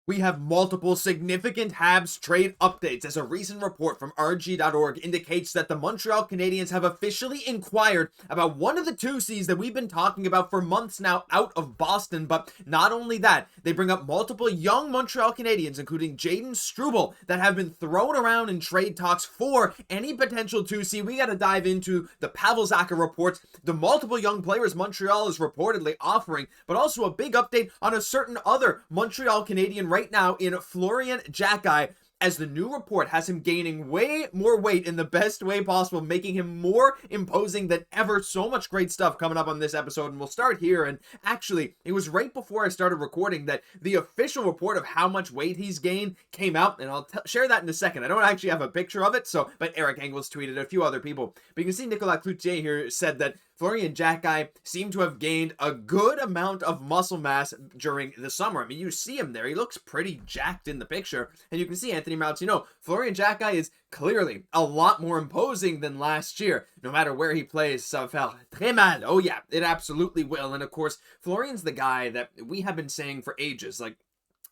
We have multiple significant Habs trade updates as a recent report from RG.org indicates that the Montreal Canadiens have officially inquired about one of the two Cs that we've been talking about for months now out of Boston. But not only that, they bring up multiple young Montreal Canadiens, including Jayden, Struble, that have been thrown around in trade talks for any potential 2C. We got to dive into the Pavel Zacha reports, the multiple young players Montreal is reportedly offering, but also a big update on a certain other Montreal Canadien right now in Florian Xhekaj, as the new report has him gaining way more weight in the best way possible, making him more imposing than ever. So much great stuff coming up on this episode, and we'll start here. And actually, it was right before I started recording that the official report of how much weight he's gained came out, and I'll share that in a second. I don't actually have a picture of it, but Eric Engels tweeted it, a few other people. But you can see Nicolas Cloutier here said that Florian Xhekaj seemed to have gained a good amount of muscle mass during the summer. I mean, you see him there. He looks pretty jacked in the picture. And you can see Anthony Martineau. Florian Xhekaj is clearly a lot more imposing than last year. No matter where he plays, ça va faire très mal. Oh yeah, it absolutely will. And of course, Florian's the guy that we have been saying for ages. Like,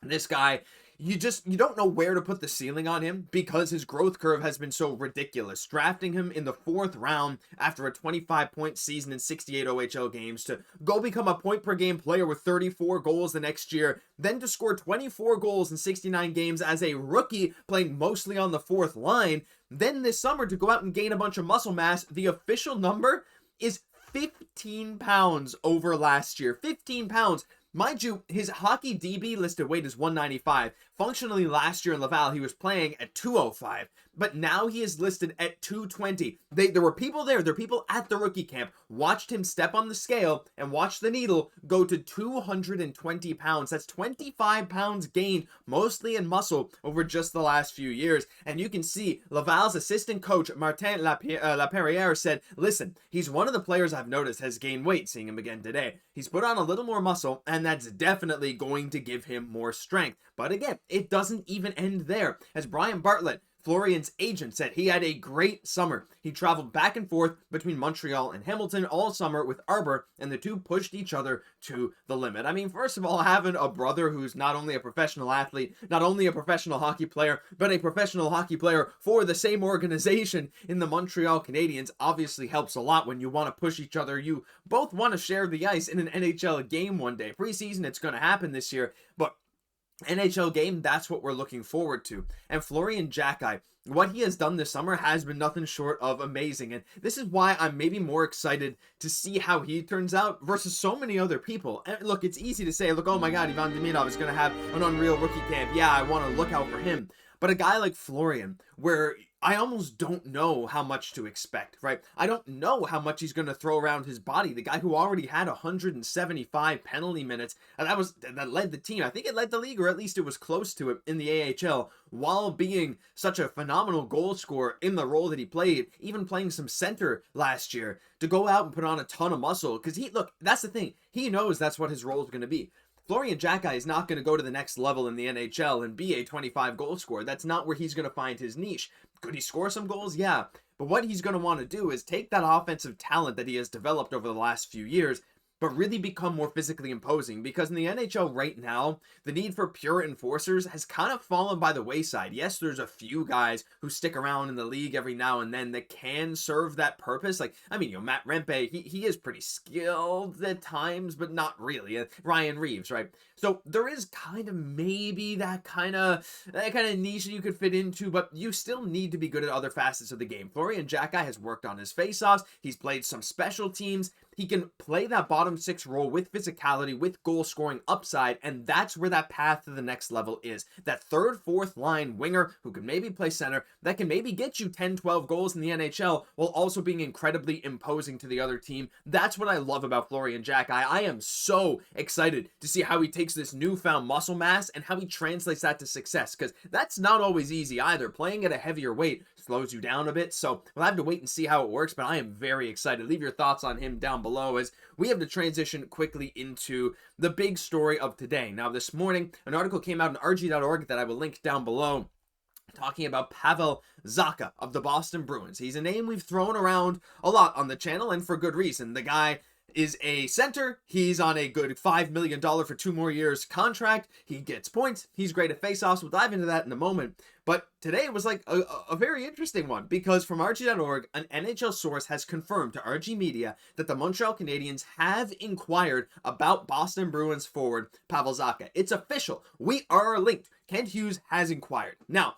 this guy, you don't know where to put the ceiling on him because his growth curve has been so ridiculous. Drafting him in the 4th round after a 25-point season in 68 OHL games to go become a point-per-game player with 34 goals the next year, then to score 24 goals in 69 games as a rookie playing mostly on the 4th line, then this summer to go out and gain a bunch of muscle mass. The official number is 15 pounds over last year. 15 pounds. Mind you, his hockey DB listed weight is 195. Functionally, last year in Laval, he was playing at 205. But now he is listed at 220. There were people there. There were people at the rookie camp, watched him step on the scale and watch the needle go to 220 pounds. That's 25 pounds gained, mostly in muscle, over just the last few years. And you can see Laval's assistant coach, Martin Laperriere, said, listen, he's one of the players I've noticed has gained weight, seeing him again today. He's put on a little more muscle, and that's definitely going to give him more strength. But again, it doesn't even end there. As Brian Bartlett, Florian's agent, said he had a great summer. He traveled back and forth between Montreal and Hamilton all summer with Arber, and the two pushed each other to the limit. I mean, first of all, having a brother who's not only a professional athlete, not only a professional hockey player, but a professional hockey player for the same organization in the Montreal Canadiens obviously helps a lot when you want to push each other. You both want to share the ice in an NHL game one day. Preseason, it's going to happen this year, but NHL game, that's what we're looking forward to. And Florian Xhekaj, what he has done this summer has been nothing short of amazing. And this is why I'm maybe more excited to see how he turns out versus so many other people. And look, it's easy to say, look, oh my God, Ivan Demidov is going to have an unreal rookie camp. Yeah, I want to look out for him. But a guy like Florian, where I almost don't know how much to expect, right? I don't know how much he's going to throw around his body. The guy who already had 175 penalty minutes, and that led the team. I think it led the league, or at least it was close to it in the AHL, while being such a phenomenal goal scorer in the role that he played, even playing some center last year, to go out and put on a ton of muscle. Because that's the thing. He knows that's what his role is going to be. Florian Xhekaj is not going to go to the next level in the NHL and be a 25 goal scorer. That's not where he's going to find his niche. Could he score some goals? Yeah. But what he's going to want to do is take that offensive talent that he has developed over the last few years, but really become more physically imposing, because in the NHL right now, the need for pure enforcers has kind of fallen by the wayside. Yes, there's a few guys who stick around in the league every now and then that can serve that purpose. Like, I mean, Matt Rempe, he is pretty skilled at times, but not really. Ryan Reeves, right? So there is kind of maybe that kind of niche that you could fit into, but you still need to be good at other facets of the game. Florian Xhekaj has worked on his faceoffs. He's played some special teams. He can play that bottom 6 role with physicality, with goal scoring upside, and that's where that path to the next level is. That 3rd, 4th line winger who can maybe play center, that can maybe get you 10, 12 goals in the NHL while also being incredibly imposing to the other team. That's what I love about Florian Xhekaj. I am so excited to see how he takes this newfound muscle mass and how he translates that to success, because that's not always easy either. Playing at a heavier weight slows you down a bit, so we'll have to wait and see how it works, but I am very excited. Leave your thoughts on him down below, as we have to transition quickly into the big story of today. Now, this morning, an article came out on RG.org that I will link down below, talking about Pavel Zacha of the Boston Bruins. He's a name we've thrown around a lot on the channel, and for good reason. The guy is a center. He's on a good $5 million for 2 more years contract. He gets points. He's great at faceoffs. We'll dive into that in a moment. But today was like a very interesting one, because from RG.org, an NHL source has confirmed to RG Media that the Montreal Canadiens have inquired about Boston Bruins forward Pavel Zacha. It's official. We are linked. Kent Hughes has inquired. Now,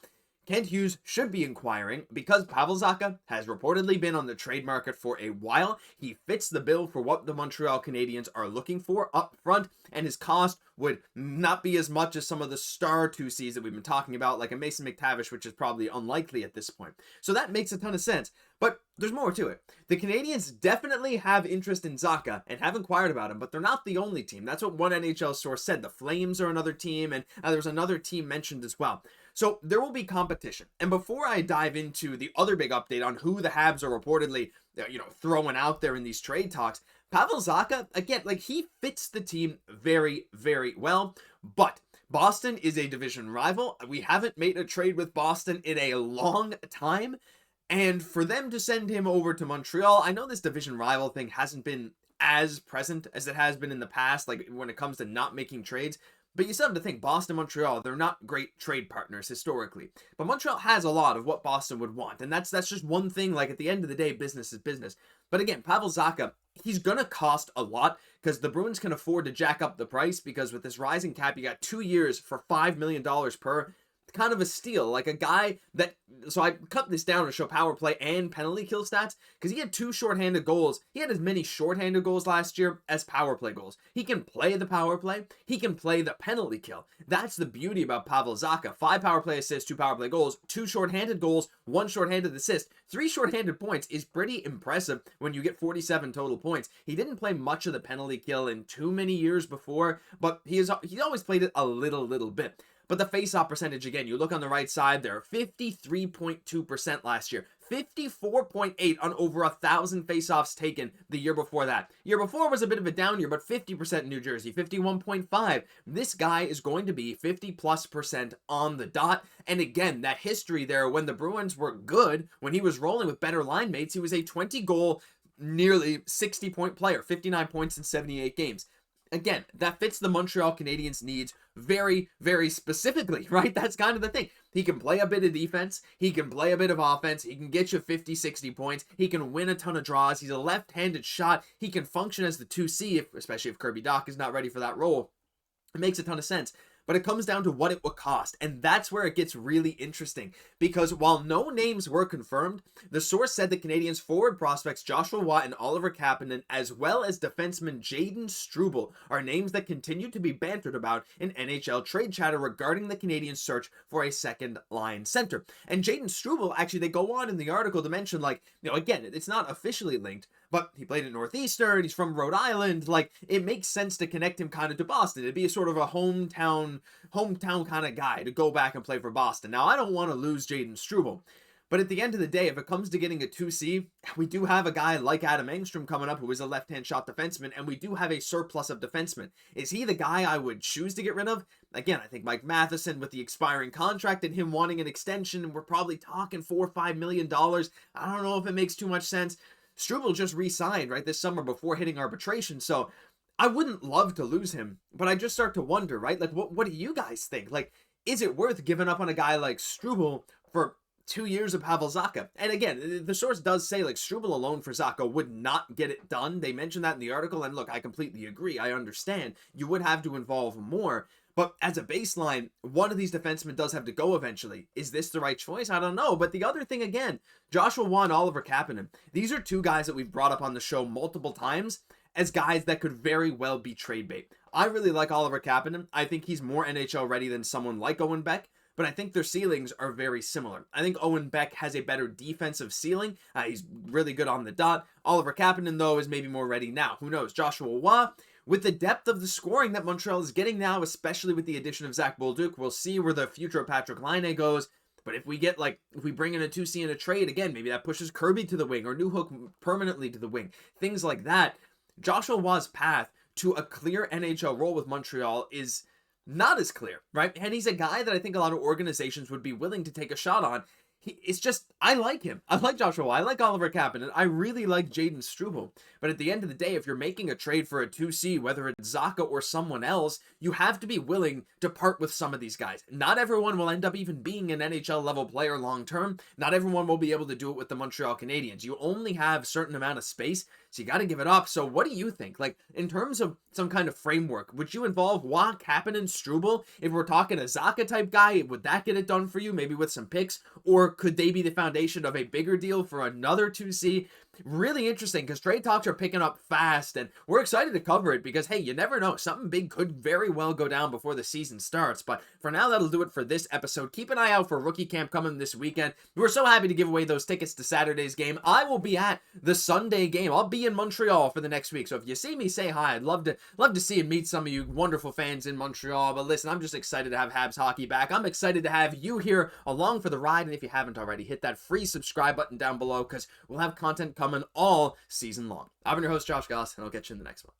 Kent Hughes should be inquiring because Pavel Zacha has reportedly been on the trade market for a while. He fits the bill for what the Montreal Canadiens are looking for up front, and his cost would not be as much as some of the star 2Cs that we've been talking about, like a Mason McTavish, which is probably unlikely at this point. So that makes a ton of sense. But there's more to it. The Canadiens definitely have interest in Zacha and have inquired about him, but they're not the only team. That's what one NHL source said. The Flames are another team, and there's another team mentioned as well. So there will be competition. And before I dive into the other big update on who the Habs are reportedly, throwing out there in these trade talks, Pavel Zacha, again, like, he fits the team very, very well. But Boston is a division rival. We haven't made a trade with Boston in a long time. And for them to send him over to Montreal, I know this division rival thing hasn't been as present as it has been in the past, like when it comes to not making trades. But you still have to think, Boston, Montreal, they're not great trade partners historically. But Montreal has a lot of what Boston would want. And that's just one thing. Like, at the end of the day, business is business. But again, Pavel Zacha, he's going to cost a lot because the Bruins can afford to jack up the price, because with this rising cap, you got 2 years for $5 million per. Kind of a steal, like a guy that, so I cut this down to show power play and penalty kill stats, because he had 2 shorthanded goals. He had as many shorthanded goals last year as power play goals. He can play the power play. He can play the penalty kill. That's the beauty about Pavel Zacha. 5 power play assists, 2 power play goals, 2 shorthanded goals, 1 shorthanded assist, 3 shorthanded points is pretty impressive when you get 47 total points. He didn't play much of the penalty kill in too many years before, but he's always played it a little bit. But the face-off percentage, again, you look on the right side, they're 53.2% last year. 54.8 on over 1,000 face-offs taken the year before that. Year before was a bit of a down year, but 50% in New Jersey, 51.5. This guy is going to be 50+% on the dot. And again, that history there, when the Bruins were good, when he was rolling with better line mates, he was a 20-goal, nearly 60-point player, 59 points in 78 games. Again, that fits the Montreal Canadiens' needs very, very specifically, right? That's kind of the thing. He can play a bit of defense. He can play a bit of offense. He can get you 50, 60 points. He can win a ton of draws. He's a left-handed shot. He can function as the 2C, especially if Kirby Dach is not ready for that role. It makes a ton of sense. But it comes down to what it would cost, and that's where it gets really interesting, because while no names were confirmed, the source said the Canadiens' forward prospects Joshua Watt and Oliver Kapanen, as well as defenseman Jayden Struble, are names that continue to be bantered about in NHL trade chatter regarding the Canadiens' search for a second-line center. And Jayden Struble, actually, they go on in the article to mention, like, again, it's not officially linked, but he played at Northeastern, he's from Rhode Island, like, it makes sense to connect him kind of to Boston. It'd be a sort of a hometown kind of guy to go back and play for Boston. Now, I don't want to lose Jayden Struble, but at the end of the day, if it comes to getting a 2C, we do have a guy like Adam Engstrom coming up who is a left-hand shot defenseman, and we do have a surplus of defensemen. Is he the guy I would choose to get rid of? Again, I think Mike Matheson with the expiring contract and him wanting an extension, we're probably talking $4 or $5 million. I don't know if it makes too much sense. Struble just re-signed, right, this summer before hitting arbitration, so I wouldn't love to lose him, but I just start to wonder, right? Like, what do you guys think? Like, is it worth giving up on a guy like Struble for 2 years of Pavel Zacha? And again, the source does say, like, Struble alone for Zacha would not get it done. They mentioned that in the article, and look, I completely agree. I understand. You would have to involve more. But as a baseline, one of these defensemen does have to go eventually. Is this the right choice? I don't know. But the other thing, again, Joshua Watt, Oliver Kapanen, these are 2 guys that we've brought up on the show multiple times as guys that could very well be trade bait. I really like Oliver Kapanen. I think he's more NHL ready than someone like Owen Beck, but I think their ceilings are very similar. I think Owen Beck has a better defensive ceiling. He's really good on the dot. Oliver Kapanen, though, is maybe more ready now. Who knows? Joshua Watt, with the depth of the scoring that Montreal is getting now, especially with the addition of Zach Bolduc, we'll see where the future of Patrick Laine goes. But if we bring in a 2C in a trade, again, maybe that pushes Kirby to the wing or Newhook permanently to the wing. Things like that. Joshua Watt's path to a clear NHL role with Montreal is not as clear, right? And he's a guy that I think a lot of organizations would be willing to take a shot on. It's just, I like him. I like Joshua. I like Oliver Kapanen. I really like Jayden Struble. But at the end of the day, if you're making a trade for a 2C, whether it's Zacha or someone else, you have to be willing to part with some of these guys. Not everyone will end up even being an NHL level player long term. Not everyone will be able to do it with the Montreal Canadiens. You only have a certain amount of space, so you got to give it up. So what do you think? Like, in terms of some kind of framework, would you involve Kapanen, Struble? If we're talking a Zacha type guy, would that get it done for you? Maybe with some picks? Or could they be the foundation of a bigger deal for another 2C? Really interesting, because trade talks are picking up fast, and we're excited to cover it because, hey, you never know. Something big could very well go down before the season starts. But for now, that'll do it for this episode. Keep an eye out for rookie camp coming this weekend. We're so happy to give away those tickets to Saturday's game. I will be at the Sunday game. I'll be in Montreal for the next week. So if you see me, say hi. I'd love to see and meet some of you wonderful fans in Montreal. But listen, I'm just excited to have Habs hockey back. I'm excited to have you here along for the ride. And if you haven't already, hit that free subscribe button down below, because we'll have content coming all season long. I've been your host, Josh Gosse, and I'll catch you in the next one.